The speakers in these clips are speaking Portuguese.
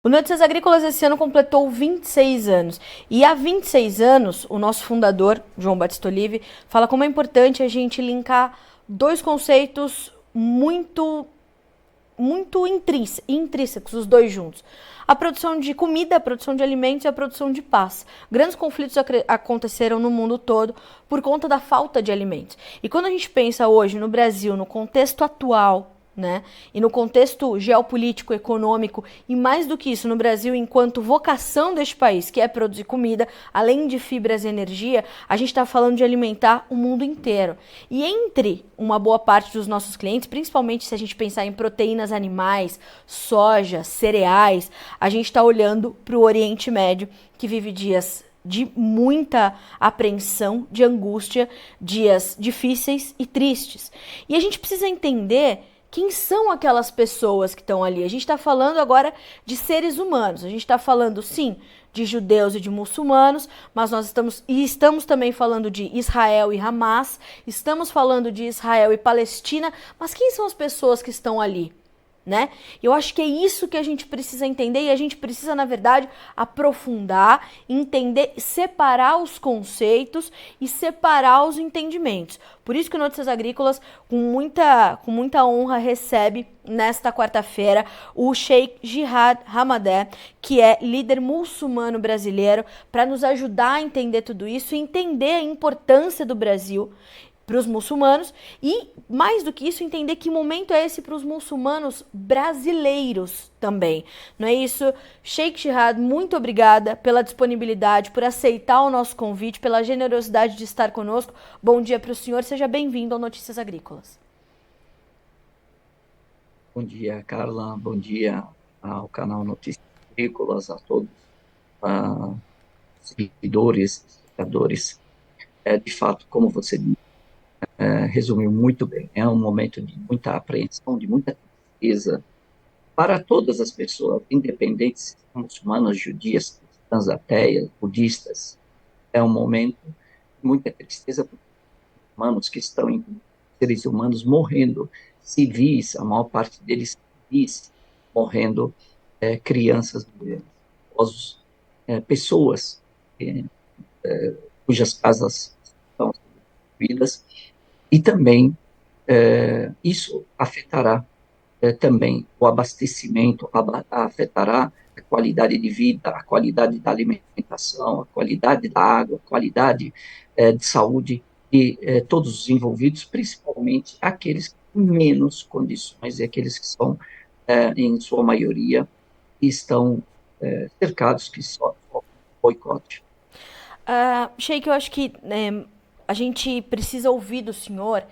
O Notícias Agrícolas esse ano completou 26 anos. E há 26 anos, o nosso fundador, João Batista Olive, fala como é importante a gente linkar dois conceitos muito intrínsecos, os dois juntos. A produção de comida, a produção de alimentos e a produção de paz. Grandes conflitos aconteceram no mundo todo por conta da falta de alimentos. E quando a gente pensa hoje no Brasil, no contexto atual, né? E no contexto geopolítico, econômico, e mais do que isso, no Brasil, enquanto vocação deste país, que é produzir comida, além de fibras e energia, a gente está falando de alimentar o mundo inteiro. E entre uma boa parte dos nossos clientes, principalmente se a gente pensar em proteínas animais, soja, cereais, a gente está olhando para o Oriente Médio, que vive dias de muita apreensão, de angústia, dias difíceis e tristes. E a gente precisa entender quem são aquelas pessoas que estão ali. A gente está falando agora de seres humanos. A gente está falando, sim, de judeus e de muçulmanos, mas nós estamos também falando de Israel e Hamas, estamos falando de Israel e Palestina, mas quem são as pessoas que estão ali? Né? Eu acho que é isso que a gente precisa entender e a gente precisa, na verdade, aprofundar, entender, separar os conceitos e separar os entendimentos. Por isso que o Notícias Agrícolas, com muita honra, recebe nesta quarta-feira o Sheikh Jihad Hamadeh, que é líder muçulmano brasileiro, para nos ajudar a entender tudo isso e entender a importância do Brasil para os muçulmanos e, mais do que isso, entender que momento é esse para os muçulmanos brasileiros também. Não é isso? Sheikh Jihad, muito obrigada pela disponibilidade, por aceitar o nosso convite, pela generosidade de estar conosco. Bom dia para o senhor, seja bem-vindo ao Notícias Agrícolas. Bom dia, Carla. Bom dia ao canal Notícias Agrícolas, a todos os seguidores, espectadores. De fato, como você resumiu muito bem, é um momento de muita apreensão, de muita tristeza para todas as pessoas, independentes se são muçulmanas, judias, cristãs, ateias, budistas. É um momento de muita tristeza para os humanos que estão em seres humanos morrendo, civis, a maior parte deles civis, morrendo, crianças, mulheres, idosos, pessoas cujas casas estão destruídas, e também isso afetará também o abastecimento, afetará a qualidade de vida, a qualidade da alimentação, a qualidade da água, a qualidade de saúde de todos os envolvidos, principalmente aqueles que têm menos condições e aqueles que são, em sua maioria, estão cercados, que sofrem boicote. Sheikh, eu acho que a gente precisa ouvir do senhor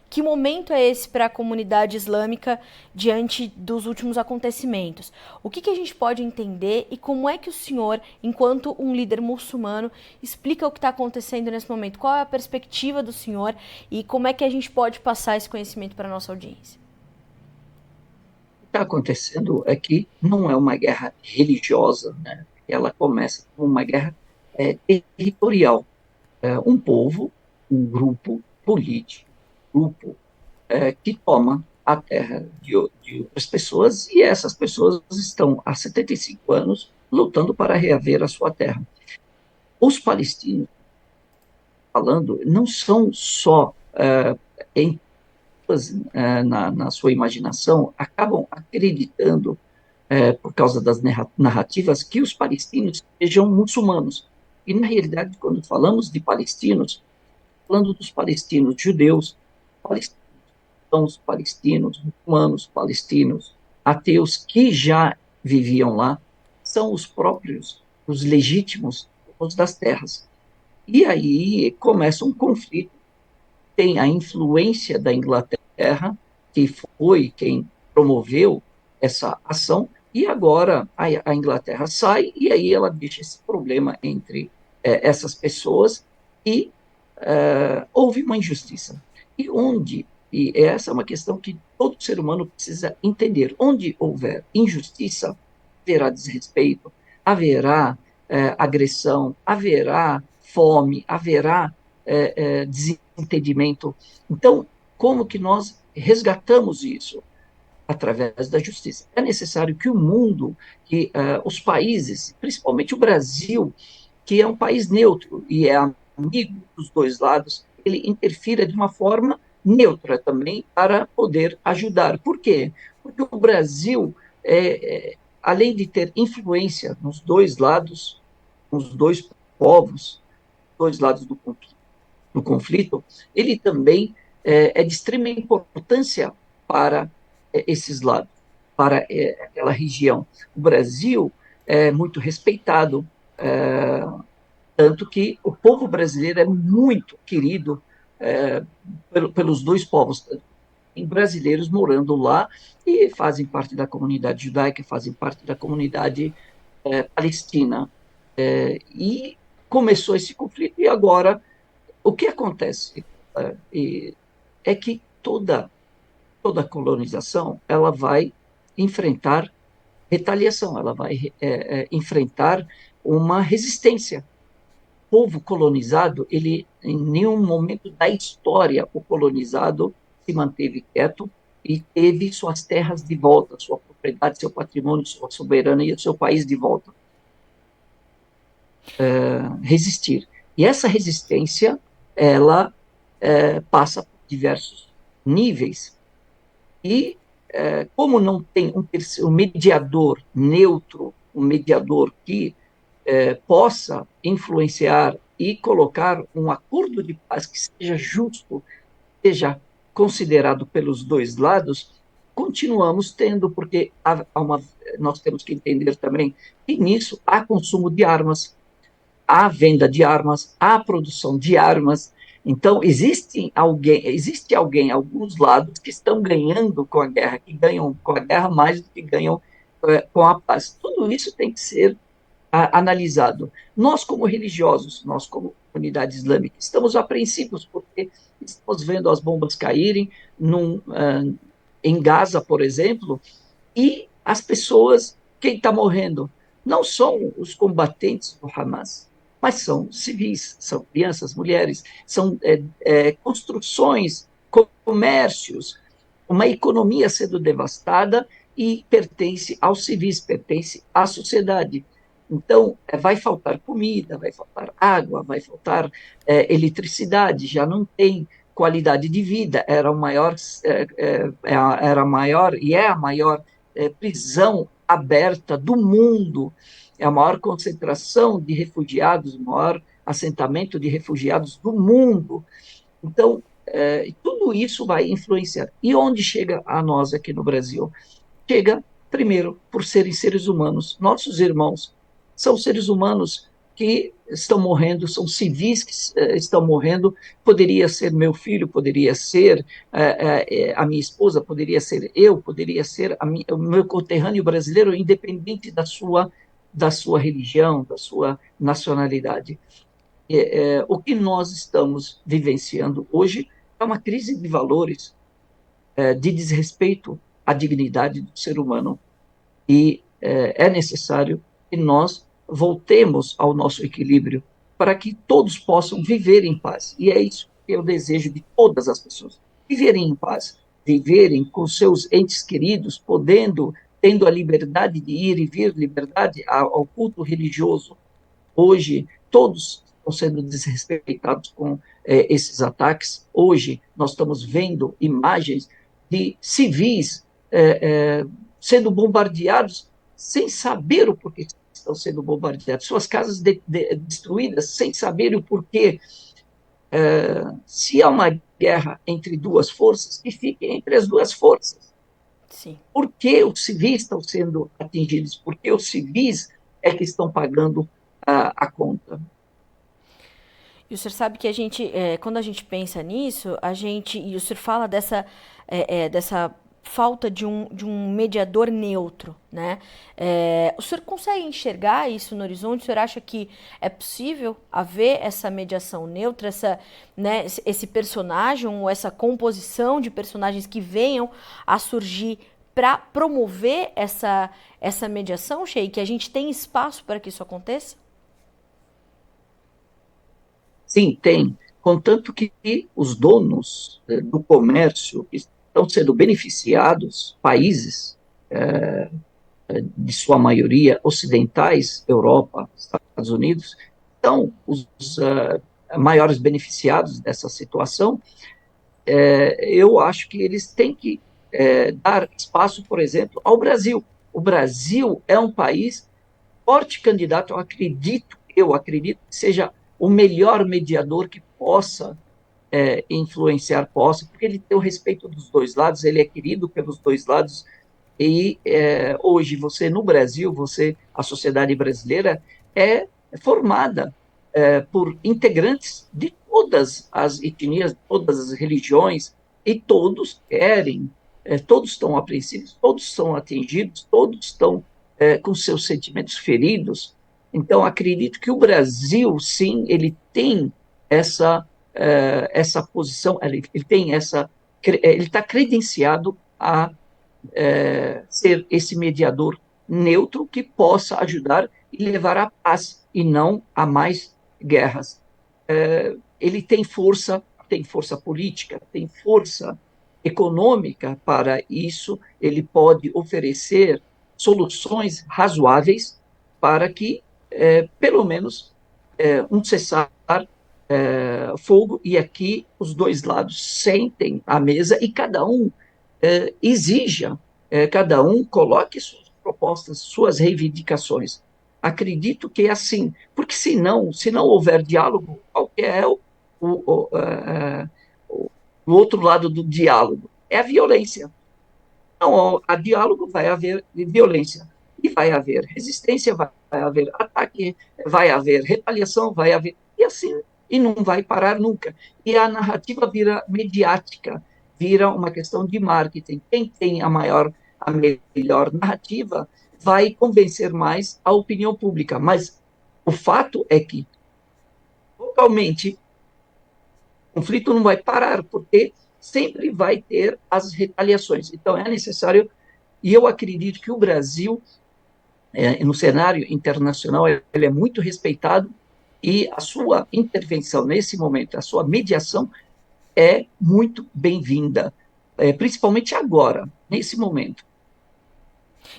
que momento é esse para a comunidade islâmica diante dos últimos acontecimentos. O que a gente pode entender e como é que o senhor, enquanto um líder muçulmano, explica o que está acontecendo nesse momento? Qual é a perspectiva do senhor e como é que a gente pode passar esse conhecimento para a nossa audiência? O que está acontecendo é que não é uma guerra religiosa, né? Ela começa como uma guerra territorial. Um povo, um grupo político, grupo que toma a terra de outras pessoas, e essas pessoas estão há 75 anos lutando para reaver a sua terra. Os palestinos, falando, não são só em na sua imaginação, acabam acreditando, por causa das narrativas, que os palestinos sejam muçulmanos. E, na realidade, quando falamos de palestinos, falando dos palestinos judeus, palestinos, palestinos, muçulmanos, palestinos, ateus que já viviam lá, são os próprios, os legítimos donos das terras. E aí começa um conflito, tem a influência da Inglaterra, que foi quem promoveu essa ação, e agora a Inglaterra sai, e aí ela deixa esse problema entre essas pessoas, e houve uma injustiça. E essa é uma questão que todo ser humano precisa entender, onde houver injustiça, haverá desrespeito, haverá agressão, haverá fome, haverá desentendimento. Então, como que nós resgatamos isso? através da justiça. É necessário que o mundo, que os países, principalmente o Brasil, que é um país neutro e é amigo dos dois lados, ele interfira de uma forma neutra também para poder ajudar. Por quê? Porque o Brasil, além de ter influência nos dois lados, nos dois povos, dois lados do conflito, ele também é de extrema importância para esses lados, para aquela região. O Brasil é muito respeitado, tanto que o povo brasileiro é muito querido pelos dois povos. Tem brasileiros morando lá e fazem parte da comunidade judaica, fazem parte da comunidade palestina. E começou esse conflito, e agora o que acontece é que toda colonização ela vai enfrentar retaliação, ela vai enfrentar uma resistência. O povo colonizado, ele em nenhum momento da história o colonizado se manteve quieto e teve suas terras de volta, sua propriedade, seu patrimônio, sua soberania e seu país de volta. Resistir. E essa resistência, ela passa por diversos níveis. E, como não tem um mediador neutro, um mediador que possa influenciar e colocar um acordo de paz que seja justo, seja considerado pelos dois lados, continuamos tendo, porque nós temos que entender também que nisso há consumo de armas, há venda de armas, há produção de armas. Então, existe alguém, alguns lados, que estão ganhando com a guerra, que ganham com a guerra mais do que ganham com a paz. Tudo isso tem que ser analisado. Nós, como religiosos, nós, como comunidade islâmica, estamos apreensivos, porque estamos vendo as bombas caírem em Gaza, por exemplo, e as pessoas, quem está morrendo, não são os combatentes do Hamas, mas são civis, são crianças, mulheres, são construções, comércios, uma economia sendo devastada e pertence aos civis, pertence à sociedade. Então, vai faltar comida, vai faltar água, vai faltar eletricidade, já não tem qualidade de vida, era a maior e é a maior prisão aberta do mundo, é a maior concentração de refugiados, o maior assentamento de refugiados do mundo. Então, tudo isso vai influenciar. E onde chega a nós aqui no Brasil? Chega, primeiro, por serem seres humanos. Nossos irmãos são seres humanos que estão morrendo, são civis que estão morrendo. Poderia ser meu filho, poderia ser a minha esposa, poderia ser eu, poderia ser o meu conterrâneo brasileiro, independente da sua religião, da sua nacionalidade. O que nós estamos vivenciando hoje é uma crise de valores, de desrespeito à dignidade do ser humano. E é necessário que nós voltemos ao nosso equilíbrio para que todos possam viver em paz. E é isso que eu desejo de todas as pessoas: viverem em paz, viverem com seus entes queridos, tendo a liberdade de ir e vir, liberdade ao culto religioso. Hoje, todos estão sendo desrespeitados com esses ataques. Hoje, nós estamos vendo imagens de civis sendo bombardeados sem saber o porquê estão sendo bombardeados, suas casas destruídas sem saber o porquê. Se há uma guerra entre duas forças, que fique entre as duas forças. Sim. Por que os civis estão sendo atingidos? Por que os civis é que estão pagando a conta? E o senhor sabe que quando a gente pensa nisso, e o senhor fala dessa falta de um mediador neutro, né? O senhor consegue enxergar isso no horizonte? O senhor acha que é possível haver essa mediação neutra, esse personagem, ou essa composição de personagens que venham a surgir para promover essa mediação, Sheik? Que a gente tem espaço para que isso aconteça? Sim, tem. Contanto que os donos do comércio, estão sendo beneficiados, países, de sua maioria ocidentais, Europa, Estados Unidos, são os maiores beneficiados dessa situação. Eu acho que eles têm que dar espaço, por exemplo, ao Brasil. O Brasil é um país forte candidato, eu acredito que seja o melhor mediador que possa influenciar, porque ele tem o respeito dos dois lados, ele é querido pelos dois lados, e hoje no Brasil, a sociedade brasileira é formada por integrantes de todas as etnias, todas as religiões, e todos querem, todos estão apreensivos, todos são atingidos, todos estão com seus sentimentos feridos. Então, acredito que o Brasil, sim, ele tem essa posição, ele tem ele está credenciado a ser esse mediador neutro que possa ajudar e levar à paz e não a mais guerras. Ele tem força política, tem força econômica para isso, ele pode oferecer soluções razoáveis para que, pelo menos, um cessar-fogo, e aqui os dois lados sentem à mesa e cada um exija, cada um coloque suas propostas, suas reivindicações. Acredito que é assim, porque se não houver diálogo, qual que é o outro lado do diálogo? É a violência. Não, a diálogo vai haver violência, e vai haver resistência, vai haver ataque, vai haver retaliação, e assim, e não vai parar nunca. E a narrativa vira mediática, vira uma questão de marketing. Quem tem a melhor narrativa vai convencer mais a opinião pública, mas o fato é que, localmente, o conflito não vai parar, porque sempre vai ter as retaliações. Então, é necessário, e eu acredito que o Brasil, no cenário internacional, ele é muito respeitado, e a sua intervenção nesse momento, a sua mediação é muito bem-vinda, principalmente agora, nesse momento.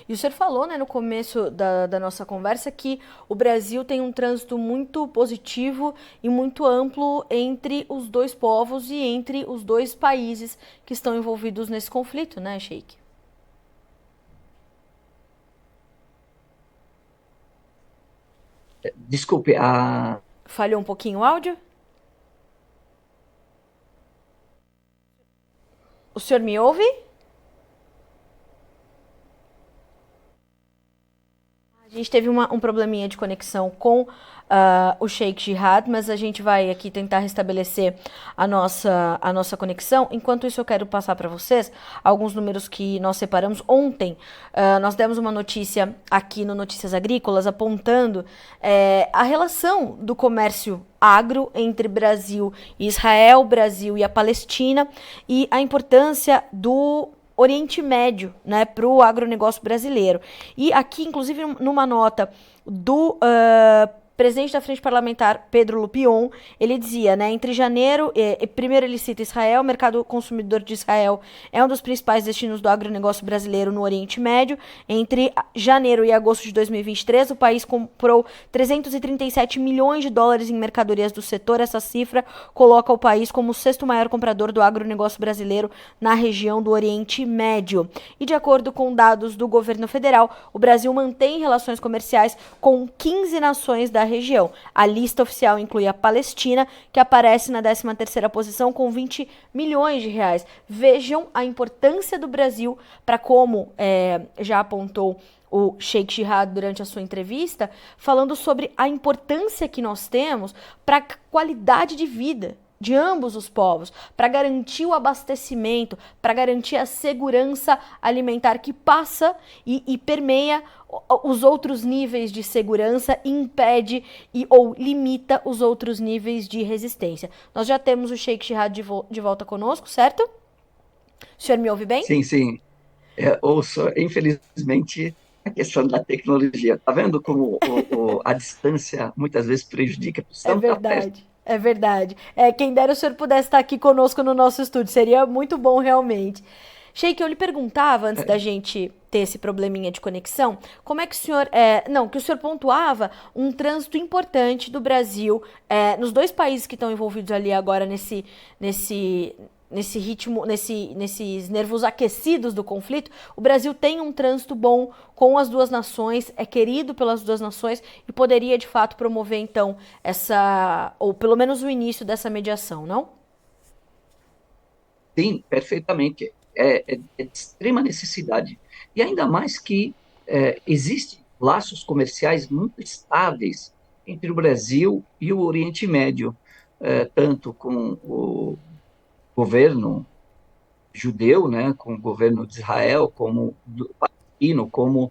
E o senhor falou, né, no começo da nossa conversa, que o Brasil tem um trânsito muito positivo e muito amplo entre os dois povos e entre os dois países que estão envolvidos nesse conflito, né, Sheik? Desculpe, Falhou um pouquinho o áudio? O senhor me ouve? A gente teve um probleminha de conexão com o Sheik Jihad, mas a gente vai aqui tentar restabelecer a nossa conexão. Enquanto isso, eu quero passar para vocês alguns números que nós separamos. Ontem, nós demos uma notícia aqui no Notícias Agrícolas apontando a relação do comércio agro entre Brasil e Israel, Brasil e a Palestina, e a importância do Oriente Médio, né, para o agronegócio brasileiro. E aqui, inclusive, numa nota do presidente da Frente Parlamentar, Pedro Lupion, ele dizia, né, entre janeiro, primeiro ele cita Israel, o mercado consumidor de Israel é um dos principais destinos do agronegócio brasileiro no Oriente Médio. Entre janeiro e agosto de 2023, o país comprou 337 milhões de dólares em mercadorias do setor. Essa cifra coloca o país como o sexto maior comprador do agronegócio brasileiro na região do Oriente Médio. E de acordo com dados do governo federal, o Brasil mantém relações comerciais com 15 nações da região. A lista oficial inclui a Palestina, que aparece na 13ª posição com 20 milhões de reais. Vejam a importância do Brasil para, como já apontou o Sheik Jihad durante a sua entrevista, falando sobre a importância que nós temos para a qualidade de vida de ambos os povos, para garantir o abastecimento, para garantir a segurança alimentar que passa e permeia os outros níveis de segurança, impede ou limita os outros níveis de resistência. Nós já temos o Sheik Jihad de volta conosco, certo? O senhor me ouve bem? Sim, sim. Ouço, infelizmente, a questão da tecnologia. Está vendo como a distância muitas vezes prejudica? É verdade. É verdade. Quem dera o senhor pudesse estar aqui conosco no nosso estúdio, seria muito bom realmente. Sheik, eu lhe perguntava, antes da gente ter esse probleminha de conexão, como é que o senhor. Não, que o senhor pontuava um trânsito importante do Brasil nos dois países que estão envolvidos ali agora nesse, nesse ritmo, nesses nervos aquecidos do conflito. O Brasil tem um trânsito bom com as duas nações, é querido pelas duas nações e poderia de fato promover então ou pelo menos o início dessa mediação, não? Sim, perfeitamente. É de extrema necessidade. E ainda mais que existem laços comerciais muito estáveis entre o Brasil e o Oriente Médio, tanto com o governo judeu, né, com o governo de Israel, como do palestino, como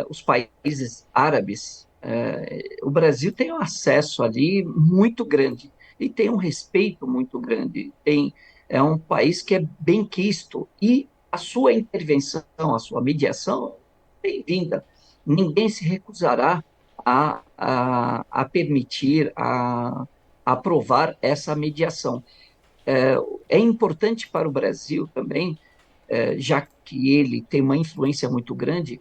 os países árabes. O Brasil tem um acesso ali muito grande e tem um respeito muito grande. É um país que é bem quisto e a sua intervenção, a sua mediação, é bem-vinda. Ninguém se recusará a permitir, a aprovar essa mediação. É, é importante para o Brasil também, já que ele tem uma influência muito grande,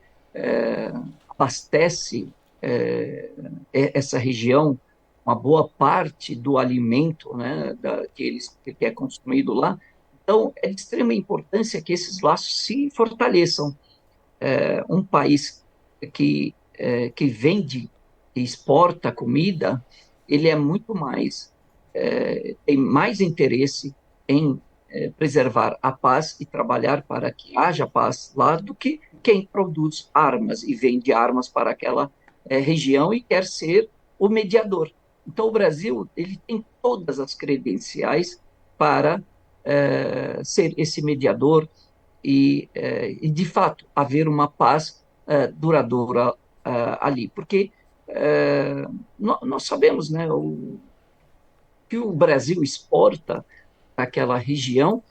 abastece essa região, uma boa parte do alimento, né, que é consumido lá. Então, é de extrema importância que esses laços se fortaleçam. Um país que vende e exporta comida, ele é muito mais, tem mais interesse em preservar a paz e trabalhar para que haja paz lá do que quem produz armas e vende armas para aquela região e quer ser o mediador. Então, o Brasil ele tem todas as credenciais para ser esse mediador e, de fato, haver uma paz duradoura ali. Porque nós sabemos, né, que o Brasil exporta aquela região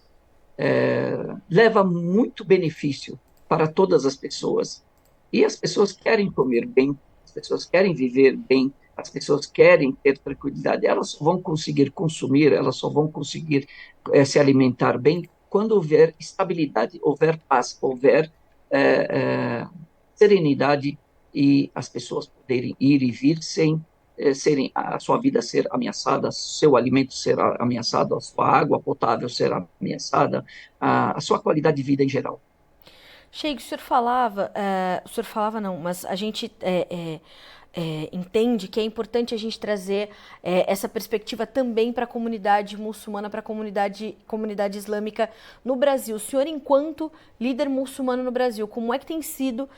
leva muito benefício para todas as pessoas. E as pessoas querem comer bem, as pessoas querem viver bem, as pessoas querem ter tranquilidade. Elas só vão conseguir consumir, elas só vão conseguir se alimentar bem quando houver estabilidade, houver paz, houver serenidade e as pessoas poderem ir e vir sem serem a sua vida ser ameaçada, seu alimento ser ameaçado, a sua água potável ser ameaçada, a sua qualidade de vida em geral. Sheik, o senhor falava não, mas a gente entende que é importante a gente trazer essa perspectiva também para a comunidade muçulmana, para a comunidade islâmica no Brasil. O senhor, enquanto líder muçulmano no Brasil, como é que tem sido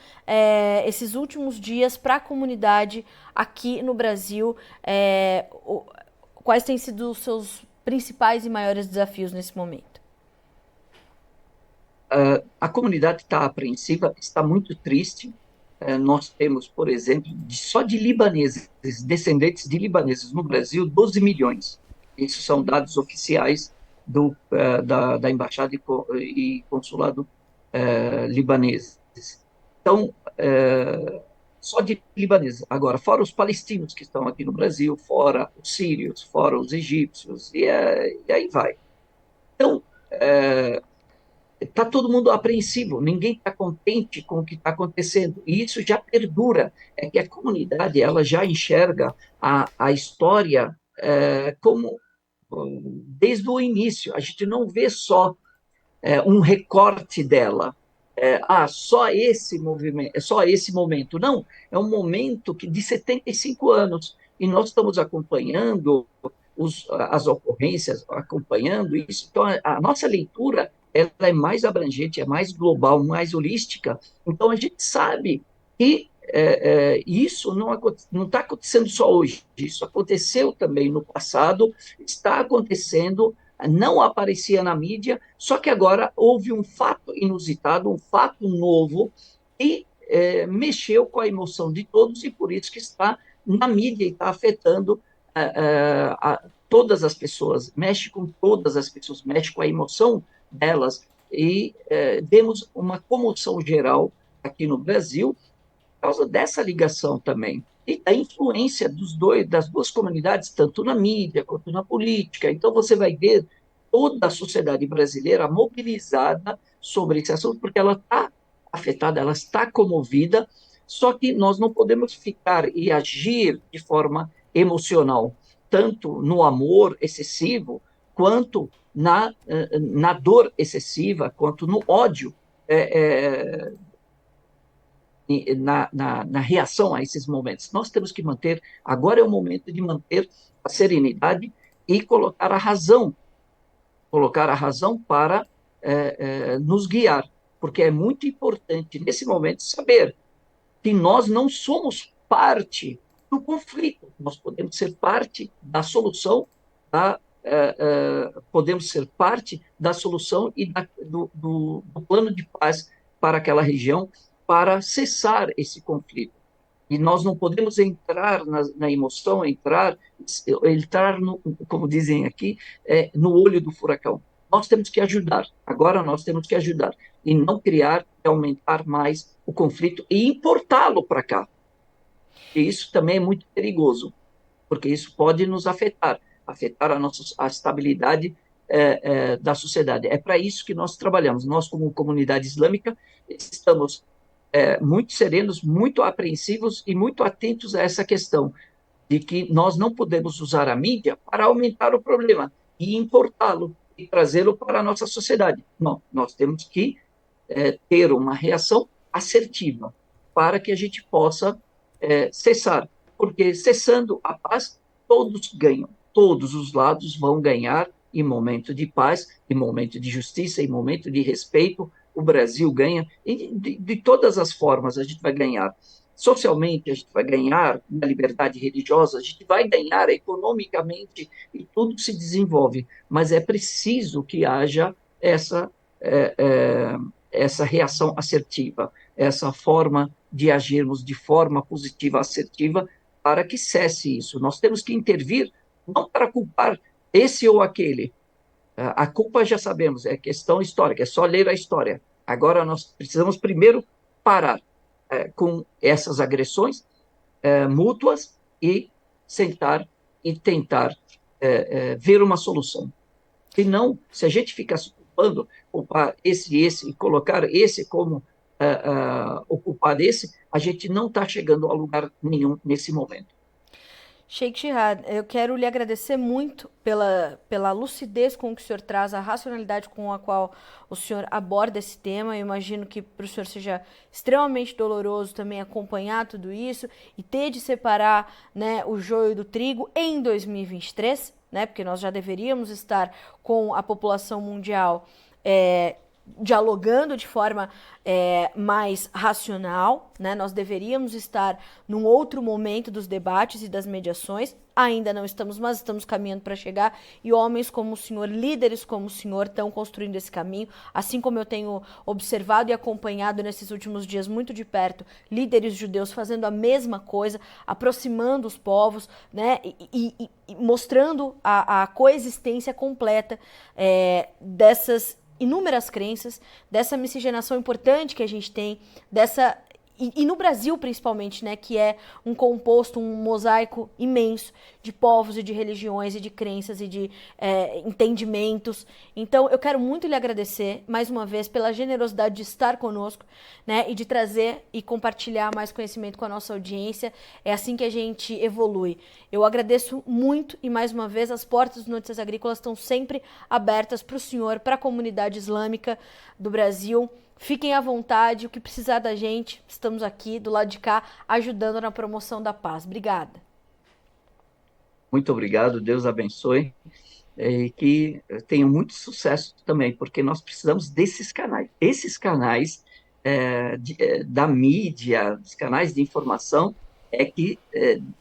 esses últimos dias para a comunidade aqui no Brasil? Quais têm sido os seus principais e maiores desafios nesse momento? A comunidade está apreensiva, está muito triste. Nós temos, por exemplo, só de libaneses, descendentes de libaneses no Brasil, 12 milhões. Isso são dados oficiais da Embaixada e Consulado libaneses. Então, só de libaneses. Agora, fora os palestinos que estão aqui no Brasil, fora os sírios, fora os egípcios, e aí vai. Então, está todo mundo apreensivo, ninguém está contente com o que está acontecendo, e isso já perdura, é que a comunidade ela já enxerga a história como desde o início, a gente não vê só um recorte dela, só esse movimento, só esse momento, não, é um momento de 75 anos, e nós estamos acompanhando as ocorrências, acompanhando isso, então a nossa leitura ela é mais abrangente, é mais global, mais holística. Então, a gente sabe que isso não está acontecendo só hoje, isso aconteceu também no passado, está acontecendo, não aparecia na mídia, só que agora houve um fato inusitado, um fato novo, e mexeu com a emoção de todos, e por isso que está na mídia e está afetando todas as pessoas, mexe com todas as pessoas, mexe com a emoção delas, e demos uma comoção geral aqui no Brasil por causa dessa ligação também. e da influência das duas comunidades, tanto na mídia quanto na política. Então, você vai ver toda a sociedade brasileira mobilizada sobre esse assunto, porque ela está afetada, ela está comovida, só que nós não podemos ficar e agir de forma emocional, tanto no amor excessivo, quanto na dor excessiva, quanto no ódio, é, na reação a esses momentos. Nós temos que manter, agora é o momento de manter a serenidade e colocar a razão para nos guiar, porque é muito importante nesse momento saber que nós não somos parte do conflito, nós podemos ser parte da solução, podemos ser parte da solução e do plano de paz para aquela região, para cessar esse conflito. E nós não podemos entrar na emoção, entrar no, como dizem aqui, no olho do furacão. Nós temos que ajudar, agora nós temos que ajudar, e não criar e aumentar mais o conflito e importá-lo para cá. E isso também é muito perigoso, porque isso pode nos afetar a estabilidade da sociedade. É para isso que nós trabalhamos. Nós, como comunidade islâmica, estamos muito serenos, muito apreensivos e muito atentos a essa questão de que nós não podemos usar a mídia para aumentar o problema e importá-lo e trazê-lo para a nossa sociedade. Não, nós temos que ter uma reação assertiva para que a gente possa cessar, porque cessando a paz, todos ganham, todos os lados vão ganhar em momento de paz, em momento de justiça, em momento de respeito, o Brasil ganha, e de todas as formas a gente vai ganhar. Socialmente, a gente vai ganhar na liberdade religiosa, a gente vai ganhar economicamente e tudo se desenvolve, mas é preciso que haja é, é, essa reação assertiva, essa forma de agirmos de forma positiva, assertiva, para que cesse isso. Nós temos que intervir, não para culpar esse ou aquele. A culpa já sabemos, é questão histórica, é só ler a história. Agora nós precisamos primeiro parar com essas agressões mútuas e sentar e tentar ver uma solução. Se não, se a gente ficar se culpar esse e esse, e colocar esse como ocupar esse, a gente não está chegando a lugar nenhum nesse momento. Sheikh Jihad, eu quero lhe agradecer muito pela lucidez com que o senhor traz, a racionalidade com a qual o senhor aborda esse tema. Eu imagino que para o senhor seja extremamente doloroso também acompanhar tudo isso e ter de separar, né, o joio do trigo em 2023, né, porque nós já deveríamos estar com a população mundial dialogando de forma mais racional, né? Nós deveríamos estar num outro momento dos debates e das mediações. Ainda não estamos, mas estamos caminhando para chegar, e homens como o senhor, líderes como o senhor, estão construindo esse caminho, assim como eu tenho observado e acompanhado nesses últimos dias muito de perto líderes judeus fazendo a mesma coisa, aproximando os povos, né, e mostrando a coexistência completa dessas inúmeras crenças, dessa miscigenação importante que a gente tem, e no Brasil principalmente, né, que é um composto, um mosaico imenso de povos e de religiões e de crenças e de entendimentos. Então eu quero muito lhe agradecer mais uma vez pela generosidade de estar conosco, né, e de trazer e compartilhar mais conhecimento com a nossa audiência. É assim que a gente evolui. Eu agradeço muito e mais uma vez as portas do Notícias Agrícolas estão sempre abertas para o senhor, para a comunidade islâmica do Brasil. Fiquem à vontade, o que precisar da gente, estamos aqui do lado de cá, ajudando na promoção da paz. Obrigada. Muito obrigado, Deus abençoe, e que tenham muito sucesso também, porque nós precisamos desses canais. Esses canais da mídia, dos canais de informação, que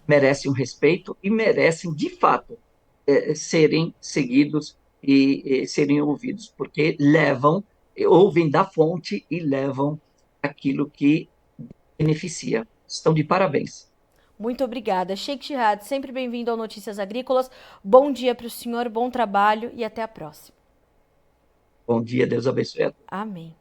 merecem um respeito e merecem, de fato, serem seguidos e serem ouvidos, porque ouvem da fonte e levam aquilo que beneficia. Estão de parabéns. Muito obrigada. Sheikh Jihad, sempre bem-vindo ao Notícias Agrícolas. Bom dia para o senhor, bom trabalho e até a próxima. Bom dia, Deus abençoe a todos. Amém.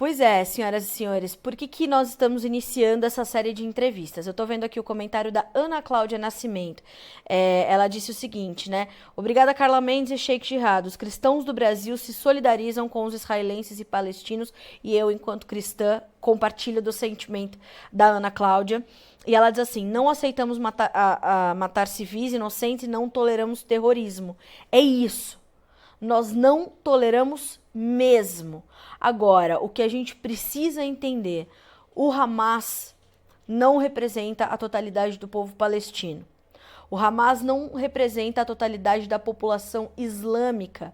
Pois é, senhoras e senhores, por que nós estamos iniciando essa série de entrevistas? Eu tô vendo aqui o comentário da Ana Cláudia Nascimento. Ela disse o seguinte, né? Obrigada, Carla Mendes e Sheikh Jihad. Os cristãos do Brasil se solidarizam com os israelenses e palestinos e eu, enquanto cristã, compartilho do sentimento da Ana Cláudia. E ela diz assim, não aceitamos matar civis inocentes e não toleramos terrorismo. É isso. Nós não toleramos mesmo. Agora, o que a gente precisa entender, o Hamas não representa a totalidade do povo palestino. O Hamas não representa a totalidade da população islâmica.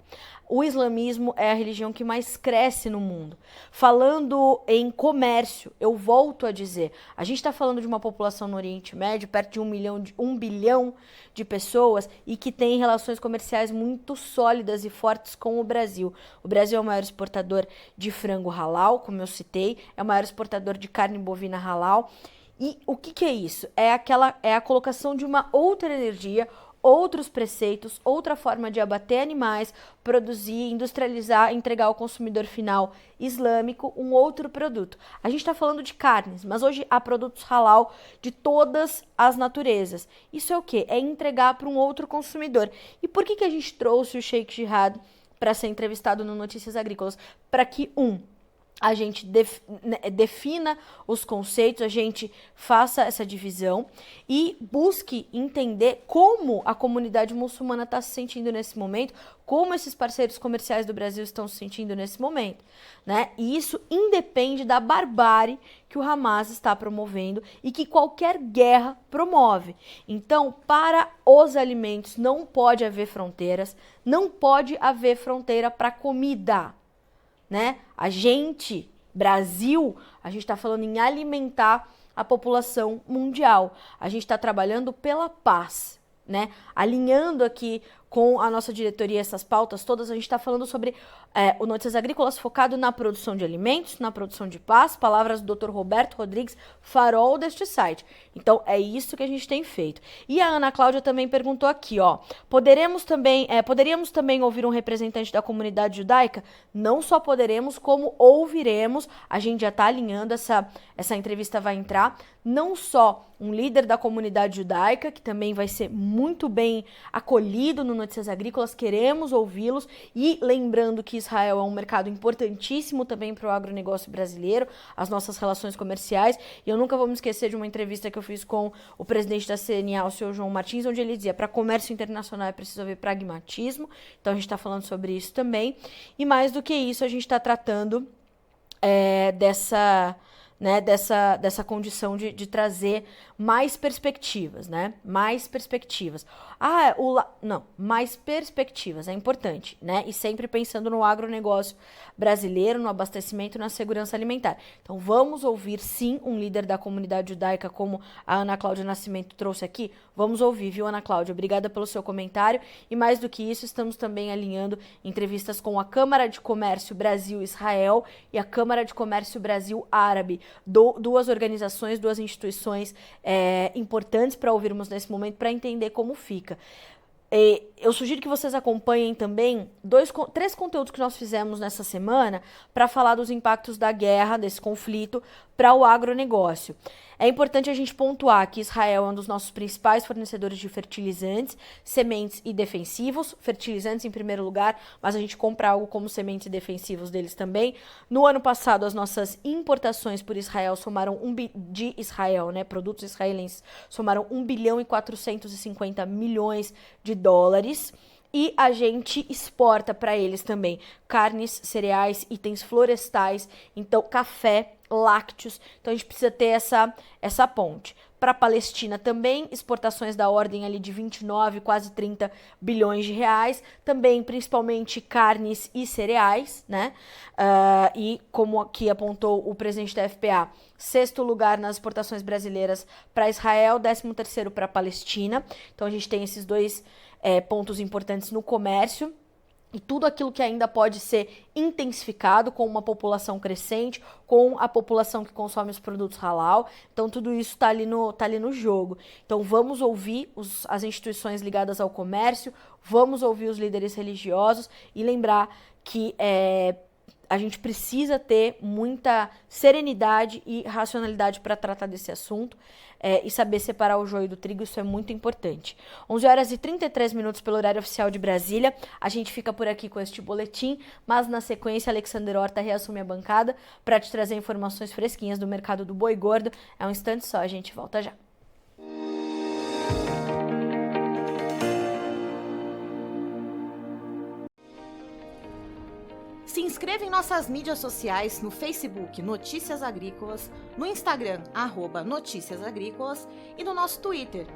O islamismo é a religião que mais cresce no mundo. Falando em comércio, eu volto a dizer, a gente está falando de uma população no Oriente Médio, perto de 1 bilhão de pessoas e que tem relações comerciais muito sólidas e fortes com o Brasil. O Brasil é o maior exportador de frango halal, como eu citei, é o maior exportador de carne bovina halal. E o que é isso? É a colocação de uma outra energia, outros preceitos, outra forma de abater animais, produzir, industrializar, entregar ao consumidor final islâmico um outro produto. A gente está falando de carnes, mas hoje há produtos halal de todas as naturezas. Isso é o quê? É entregar para um outro consumidor. E por que a gente trouxe o Sheikh Jihad para ser entrevistado no Notícias Agrícolas? Para que, a gente defina os conceitos, a gente faça essa divisão e busque entender como a comunidade muçulmana está se sentindo nesse momento, como esses parceiros comerciais do Brasil estão se sentindo nesse momento, né? E isso independe da barbárie que o Hamas está promovendo e que qualquer guerra promove. Então, para os alimentos não pode haver fronteiras, não pode haver fronteira para comida. Né? A gente, Brasil, a gente está falando em alimentar a população mundial. A gente está trabalhando pela paz, né? Alinhando aqui com a nossa diretoria essas pautas todas, a gente está falando sobre o Notícias Agrícolas focado na produção de alimentos, na produção de paz, palavras do Dr. Roberto Rodrigues, farol deste site. Então, é isso que a gente tem feito. E a Ana Cláudia também perguntou aqui, ó, poderíamos também ouvir um representante da comunidade judaica? Não só poderemos, como ouviremos, a gente já está alinhando, essa entrevista vai entrar, não só um líder da comunidade judaica, que também vai ser muito bem acolhido no Notícias Agrícolas, queremos ouvi-los, e lembrando que Israel é um mercado importantíssimo também para o agronegócio brasileiro, as nossas relações comerciais, e eu nunca vou me esquecer de uma entrevista que eu fiz com o presidente da CNA, o senhor João Martins, onde ele dizia, para comércio internacional é preciso haver pragmatismo, então a gente está falando sobre isso também, e mais do que isso, a gente está tratando dessa condição de trazer mais perspectivas, né? Mais perspectivas. Mais perspectivas, é importante, né? E sempre pensando no agronegócio brasileiro, no abastecimento e na segurança alimentar. Então, vamos ouvir, sim, um líder da comunidade judaica, como a Ana Cláudia Nascimento trouxe aqui. Vamos ouvir, viu, Ana Cláudia? Obrigada pelo seu comentário. E mais do que isso, estamos também alinhando entrevistas com a Câmara de Comércio Brasil-Israel e a Câmara de Comércio Brasil-Árabe. Duas organizações, duas instituições importantes para ouvirmos nesse momento, para entender como fica. Eu sugiro que vocês acompanhem também 3 conteúdos que nós fizemos nessa semana para falar dos impactos da guerra, desse conflito, para o agronegócio. É importante a gente pontuar que Israel é um dos nossos principais fornecedores de fertilizantes, sementes e defensivos. Fertilizantes em primeiro lugar, mas a gente compra algo como sementes e defensivos deles também. No ano passado, as nossas importações por Israel somaram de Israel, né, produtos israelenses, somaram 1 bilhão e 450 milhões de dólares. E a gente exporta para eles também carnes, cereais, itens florestais, então café, lácteos. Então a gente precisa ter essa ponte. Para a Palestina também, exportações da ordem ali de 29, quase 30 bilhões de reais. Também, principalmente, carnes e cereais, né? E como aqui apontou o presidente da FPA, 6º lugar nas exportações brasileiras para Israel, 13º para a Palestina. Então a gente tem esses dois pontos importantes no comércio. E tudo aquilo que ainda pode ser intensificado com uma população crescente, com a população que consome os produtos halal. Então, tudo isso está ali no jogo. Então, vamos ouvir as instituições ligadas ao comércio, vamos ouvir os líderes religiosos e lembrar que a gente precisa ter muita serenidade e racionalidade para tratar desse assunto e saber separar o joio do trigo, isso é muito importante. 11h33 pelo horário oficial de Brasília, a gente fica por aqui com este boletim, mas na sequência Alexander Horta reassume a bancada para te trazer informações fresquinhas do mercado do boi gordo. É um instante só, a gente volta já. Se inscreva em nossas mídias sociais no Facebook Notícias Agrícolas, no Instagram @Notícias Agrícolas e no nosso Twitter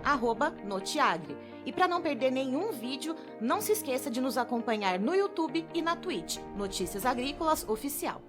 @Notiagre. E para não perder nenhum vídeo, não se esqueça de nos acompanhar no YouTube e na Twitch, Notícias Agrícolas Oficial.